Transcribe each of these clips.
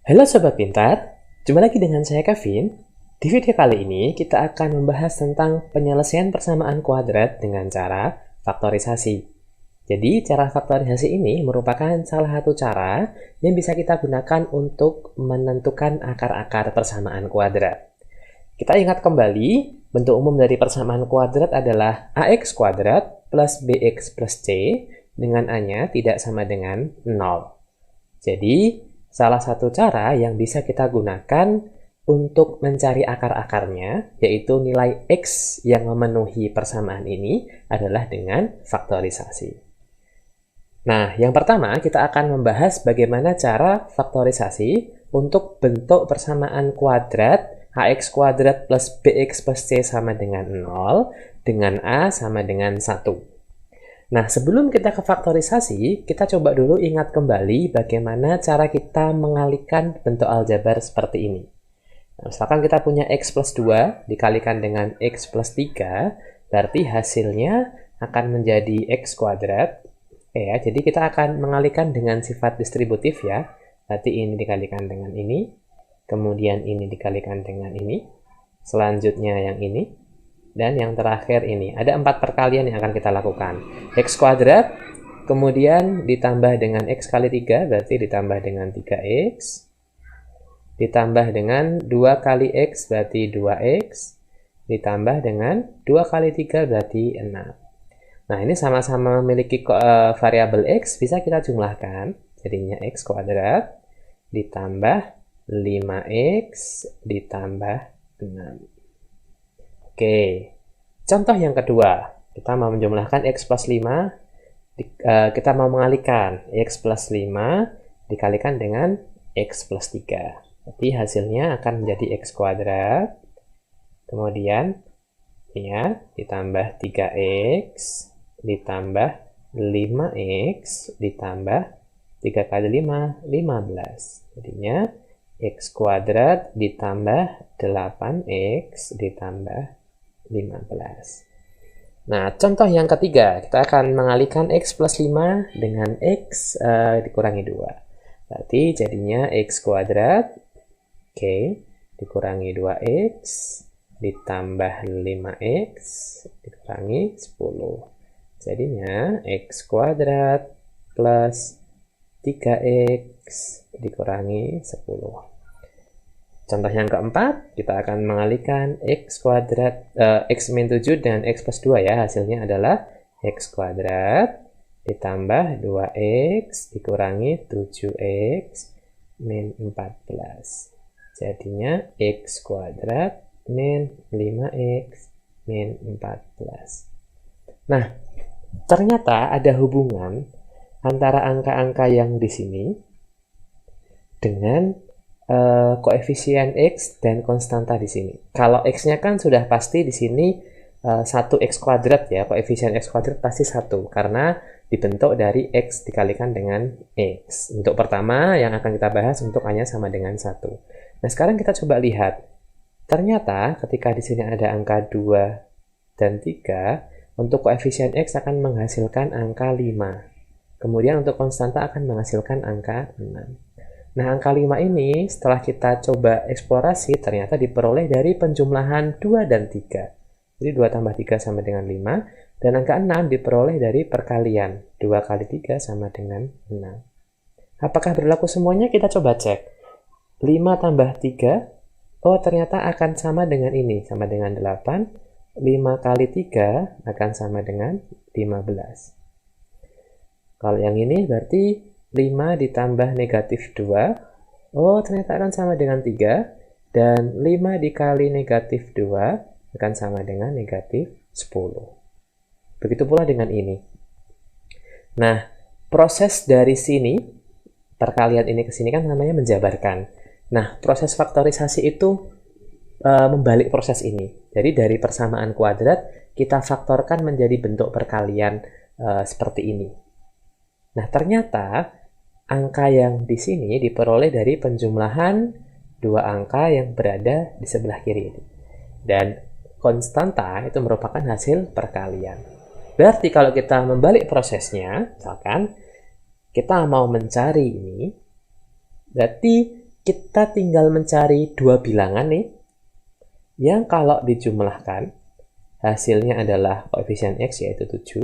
Halo Sobat Pintar, jumpa lagi dengan saya Kevin. Di video kali ini kita akan membahas tentang penyelesaian persamaan kuadrat dengan cara faktorisasi. Jadi cara faktorisasi ini merupakan salah satu cara yang bisa kita gunakan untuk menentukan akar-akar persamaan kuadrat. Kita ingat kembali, bentuk umum dari persamaan kuadrat adalah ax kuadrat plus bx plus c dengan a-nya tidak sama dengan 0. Jadi, salah satu cara yang bisa kita gunakan untuk mencari akar-akarnya, yaitu nilai x yang memenuhi persamaan ini adalah dengan faktorisasi. Nah, yang pertama kita akan membahas bagaimana cara faktorisasi untuk bentuk persamaan kuadrat ax kuadrat plus bx plus c sama dengan 0 dengan a sama dengan 1. Nah, sebelum kita ke faktorisasi, kita coba dulu ingat kembali bagaimana cara kita mengalihkan bentuk aljabar seperti ini. Nah, misalkan kita punya x plus 2 dikalikan dengan x plus 3, berarti hasilnya akan menjadi x kuadrat. Ya, jadi kita akan mengalihkan dengan sifat distributif ya. Berarti ini dikalikan dengan ini, kemudian ini dikalikan dengan ini, selanjutnya yang ini, dan yang terakhir ini. Ada 4 perkalian yang akan kita lakukan. X kuadrat, kemudian ditambah dengan x kali 3, berarti ditambah dengan 3x. Ditambah dengan 2 kali x, berarti 2x. Ditambah dengan 2 kali 3, berarti 6. Nah, ini sama-sama memiliki variabel x, bisa kita jumlahkan. Jadinya x kuadrat ditambah 5x ditambah 6. Oke, contoh yang kedua, kita mau menjumlahkan x plus 5, kita mau mengalihkan x plus 5 dikalikan dengan x plus 3. Jadi hasilnya akan menjadi x kuadrat, kemudian ya, ditambah 3x, ditambah 5x, ditambah 3 kali 5, 15. Jadinya x kuadrat ditambah 8x ditambah 15. Nah, contoh yang ketiga, kita akan mengalihkan x plus 5 dengan x dikurangi 2. Berarti jadinya x kuadrat, oke, dikurangi 2x, ditambah 5x, dikurangi 10. Jadinya x kuadrat plus 3x dikurangi 10. Contoh yang keempat, kita akan mengalihkan x kuadrat, x min 7 dengan x plus 2 ya. Hasilnya adalah x kuadrat ditambah 2x dikurangi 7x min 14. Jadinya x kuadrat min 5x min 14. Nah, ternyata ada hubungan antara angka-angka yang di sini dengan koefisien x dan konstanta di sini. Kalau x-nya kan sudah pasti di sini 1x kuadrat ya, koefisien x kuadrat pasti 1 karena dibentuk dari x dikalikan dengan x. Untuk pertama yang akan kita bahas untuk a-nya sama dengan 1. Nah, sekarang kita coba lihat. Ternyata ketika di sini ada angka 2 dan 3, untuk koefisien x akan menghasilkan angka 5. Kemudian untuk konstanta akan menghasilkan angka 6. Nah, angka 5 ini setelah kita coba eksplorasi ternyata diperoleh dari penjumlahan 2 dan 3. Jadi 2 tambah 3 sama dengan 5. Dan angka 6 diperoleh dari perkalian. 2 kali 3 sama dengan 6. Apakah berlaku semuanya? Kita coba cek. 5 tambah 3. Oh, ternyata akan sama dengan ini. Sama dengan 8. 5 kali 3 akan sama dengan 15. Kalau yang ini berarti 5 ditambah negatif 2. Oh, ternyata akan sama dengan 3. Dan 5 dikali negatif 2 akan sama dengan negatif 10. Begitu pula dengan ini. Nah, proses dari sini, perkalian ini ke sini kan namanya menjabarkan. Nah, proses faktorisasi itu membalik proses ini. Jadi dari persamaan kuadrat, kita faktorkan menjadi bentuk perkalian seperti ini. Nah, ternyata angka yang di sini diperoleh dari penjumlahan 2 angka yang berada di sebelah kiri ini. Dan konstanta itu merupakan hasil perkalian. Berarti kalau kita membalik prosesnya, misalkan kita mau mencari ini, berarti kita tinggal mencari dua bilangan nih, yang kalau dijumlahkan, hasilnya adalah koefisien X yaitu 7,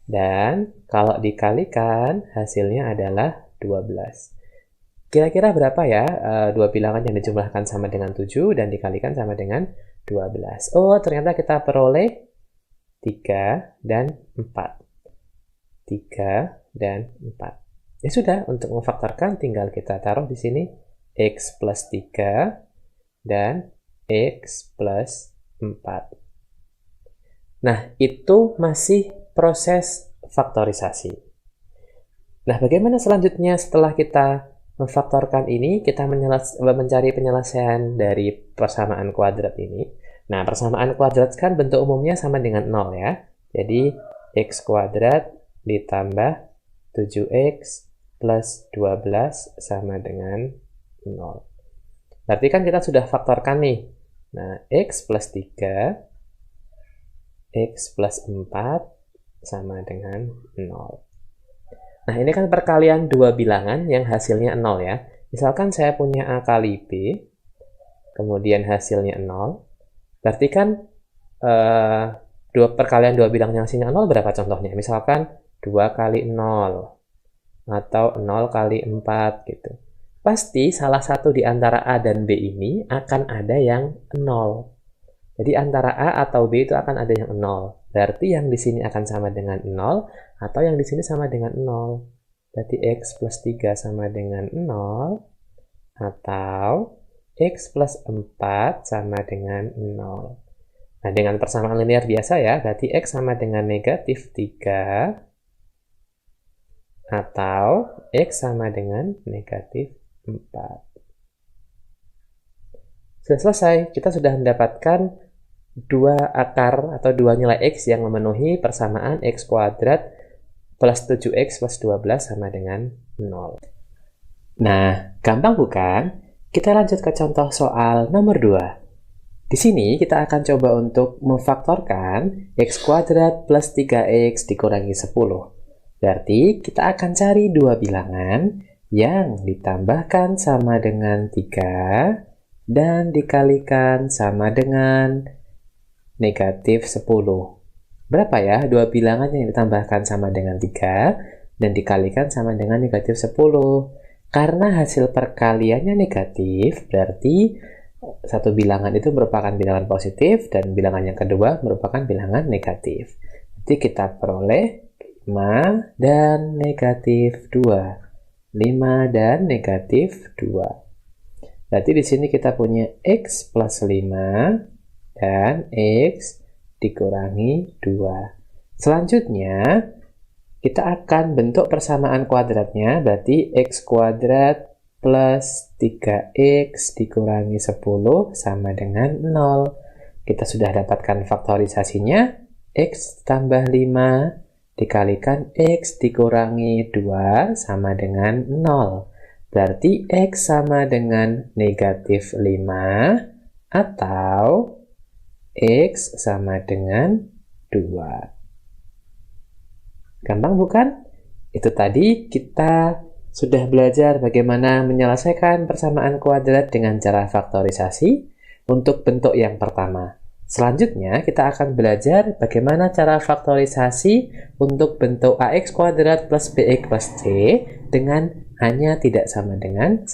dan kalau dikalikan, hasilnya adalah 12. Kira-kira berapa ya dua bilangan yang dijumlahkan sama dengan 7 dan dikalikan sama dengan 12? Oh, ternyata kita peroleh 3 dan 4. 3 dan 4. Ya sudah, untuk memfaktorkan tinggal kita taruh di sini X plus 3 dan X plus 4. Nah, itu masih proses faktorisasi. Nah, bagaimana selanjutnya setelah kita memfaktorkan ini, kita mencari penyelesaian dari persamaan kuadrat ini. Nah, persamaan kuadrat kan bentuk umumnya sama dengan 0 ya. Jadi, X kuadrat ditambah 7X plus 12 sama dengan 0. Berarti kan kita sudah faktorkan nih. Nah, X plus 3, X plus 4 sama dengan 0. Nah, ini kan perkalian dua bilangan yang hasilnya 0 ya. Misalkan saya punya A kali B, kemudian hasilnya 0. Berarti kan perkalian dua bilangan yang hasilnya 0 berapa contohnya? Misalkan 2 kali 0. Atau 0 kali 4 gitu. Pasti salah satu di antara A dan B ini akan ada yang 0. Jadi antara A atau B itu akan ada yang 0. Berarti yang di sini akan sama dengan 0 atau yang di sini sama dengan 0. Berarti X plus 3 sama dengan 0 atau X plus 4 sama dengan 0. Nah, dengan persamaan linear biasa ya, berarti X sama dengan negatif 3 atau X sama dengan negatif 4. Sudah selesai, kita sudah mendapatkan dua akar atau dua nilai X yang memenuhi persamaan X kuadrat plus 7X plus 12 sama dengan 0. Nah, gampang bukan? Kita lanjut ke contoh soal nomor 2. Di sini kita akan coba untuk memfaktorkan X kuadrat plus 3X dikurangi 10. Berarti kita akan cari dua bilangan yang ditambahkan sama dengan 3 dan dikalikan sama dengan negatif 10. Berapa ya dua bilangan yang ditambahkan sama dengan 3 dan dikalikan sama dengan negatif 10? Karena hasil perkaliannya negatif, berarti satu bilangan itu merupakan bilangan positif dan bilangan yang kedua merupakan bilangan negatif. Jadi kita peroleh 5 dan negatif 2. 5 dan negatif 2. Berarti di sini kita punya X plus 5 dan X dikurangi 2. Selanjutnya, kita akan bentuk persamaan kuadratnya, berarti X kuadrat plus 3X dikurangi 10 sama dengan 0. Kita sudah dapatkan faktorisasinya, X tambah 5 dikalikan X dikurangi 2 sama dengan 0. Berarti X sama dengan negatif 5 atau X sama dengan 2. Gampang bukan? Itu tadi kita sudah belajar bagaimana menyelesaikan persamaan kuadrat dengan cara faktorisasi untuk bentuk yang pertama. Selanjutnya, kita akan belajar bagaimana cara faktorisasi untuk bentuk AX kuadrat plus BX plus C dengan hanya tidak sama dengan 1.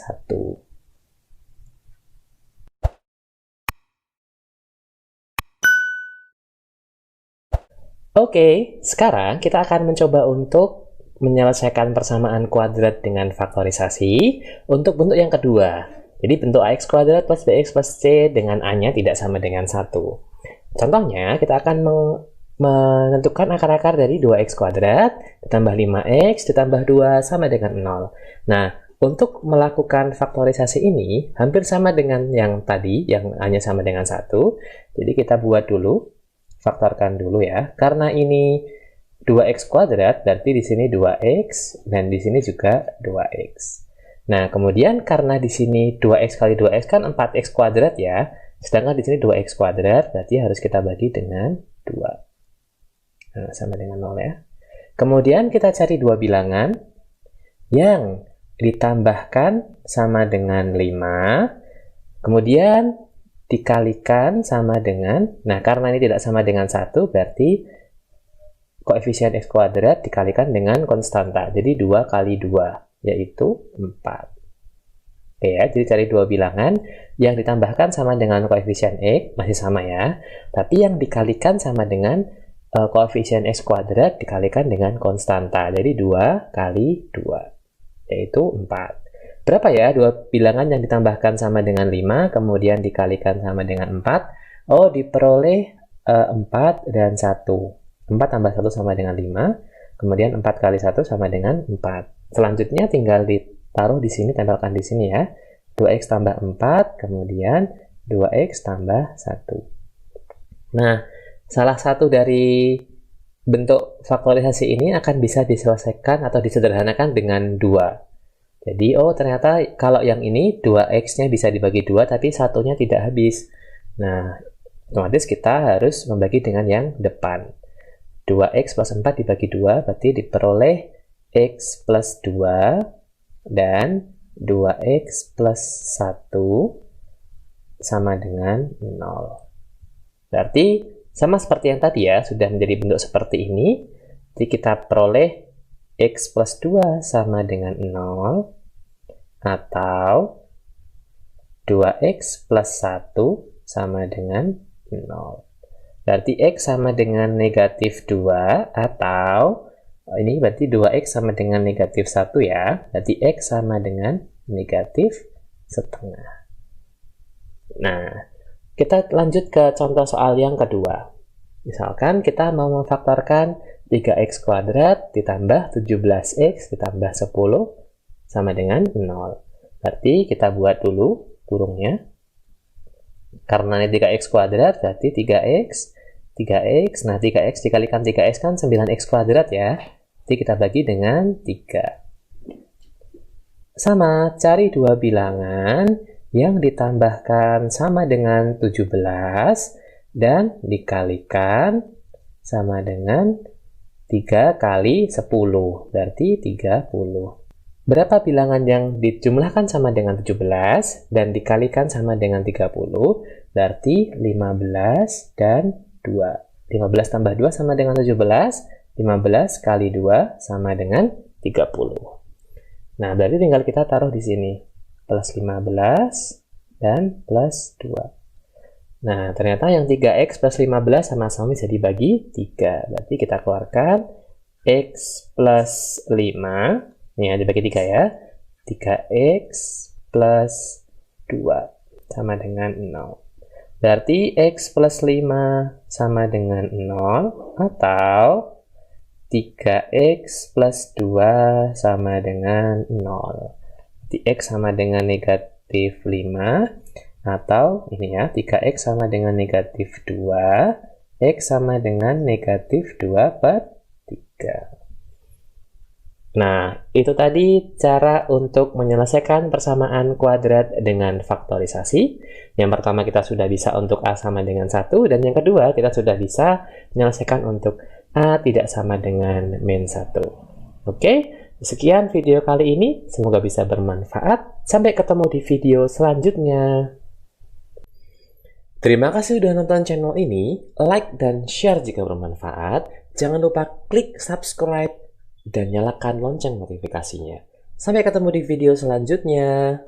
Oke, sekarang kita akan mencoba untuk menyelesaikan persamaan kuadrat dengan faktorisasi untuk bentuk yang kedua. Jadi bentuk AX kuadrat plus BX plus C dengan A-nya tidak sama dengan 1. Contohnya, kita akan menentukan akar-akar dari 2x kuadrat ditambah 5x ditambah 2 sama dengan 0. Nah, untuk melakukan faktorisasi ini hampir sama dengan yang tadi, yang hanya sama dengan 1. Jadi kita buat dulu, faktorkan dulu ya. Karena ini 2x kuadrat, berarti di sini 2x dan di sini juga 2x. Nah, kemudian karena di sini 2x kali 2x kan 4x kuadrat ya. Sedangkan di sini 2x kuadrat, berarti harus kita bagi dengan 2. Nah, sama dengan 0 ya. Kemudian kita cari dua bilangan yang ditambahkan sama dengan 5, kemudian dikalikan sama dengan, nah karena ini tidak sama dengan 1, berarti koefisien X kuadrat dikalikan dengan konstanta. Jadi 2 kali 2, yaitu 4. Oke ya, jadi cari dua bilangan yang ditambahkan sama dengan koefisien X, masih sama ya. Tapi yang dikalikan sama dengan koefisien X kuadrat dikalikan dengan konstanta. Jadi 2 kali 2, yaitu 4. Berapa ya dua bilangan yang ditambahkan sama dengan 5, kemudian dikalikan sama dengan 4? Oh, diperoleh 4 dan 1. 4 tambah 1 sama dengan 5, kemudian 4 kali 1 sama dengan 4. Selanjutnya tinggal ditaruh di sini, tempelkan di sini ya. 2x tambah 4, kemudian 2x tambah 1. Nah, salah satu dari bentuk faktorisasi ini akan bisa diselesaikan atau disederhanakan dengan 2. Jadi, oh ternyata kalau yang ini 2x-nya bisa dibagi 2, tapi satunya tidak habis. Nah, otomatis kita harus membagi dengan yang depan. 2x plus 4 dibagi 2, berarti diperoleh x plus 2 dan 2x plus 1 sama dengan 0. Berarti sama seperti yang tadi ya, sudah menjadi bentuk seperti ini. Jadi kita peroleh x plus 2 sama dengan 0 atau 2x plus 1 sama dengan 0. Berarti x sama dengan negatif 2 atau ini berarti 2x sama dengan negatif 1 ya. Berarti x sama dengan negatif setengah. Nah, kita lanjut ke contoh soal yang kedua. Misalkan kita mau memfaktorkan 3x kuadrat ditambah 17x ditambah 10 sama dengan 0. Berarti kita buat dulu kurungnya. Karena ini 3x kuadrat berarti 3x. Nah 3x dikalikan 3x kan 9x kuadrat ya. Jadi kita bagi dengan 3. Sama, cari dua bilangan yang ditambahkan sama dengan 17 dan dikalikan sama dengan 3 kali 10, berarti 30. Berapa bilangan yang dijumlahkan sama dengan 17 dan dikalikan sama dengan 30, berarti 15 dan 2. 15 tambah 2 sama dengan 17, 15 kali 2 sama dengan 30. Nah, berarti tinggal kita taruh di sini. Plus 15 dan plus 2. Nah, ternyata yang 3x plus 15 sama-sama bisa dibagi 3. Berarti kita keluarkan x plus 5. Ini dibagi 3 ya. 3x plus 2 sama dengan 0. Berarti x plus 5 sama dengan 0 atau 3x plus 2 sama dengan 0. Jadi x sama dengan negatif 5 atau ini ya, 3x sama dengan negatif 2, x sama dengan negatif 2 per 3. Nah, itu tadi cara untuk menyelesaikan persamaan kuadrat dengan faktorisasi. Yang pertama kita sudah bisa untuk A sama dengan 1, dan yang kedua kita sudah bisa menyelesaikan untuk A tidak sama dengan min 1. Oke, sekian video kali ini. Semoga bisa bermanfaat. Sampai ketemu di video selanjutnya. Terima kasih sudah nonton channel ini. Like dan share jika bermanfaat. Jangan lupa klik subscribe dan nyalakan lonceng notifikasinya. Sampai ketemu di video selanjutnya.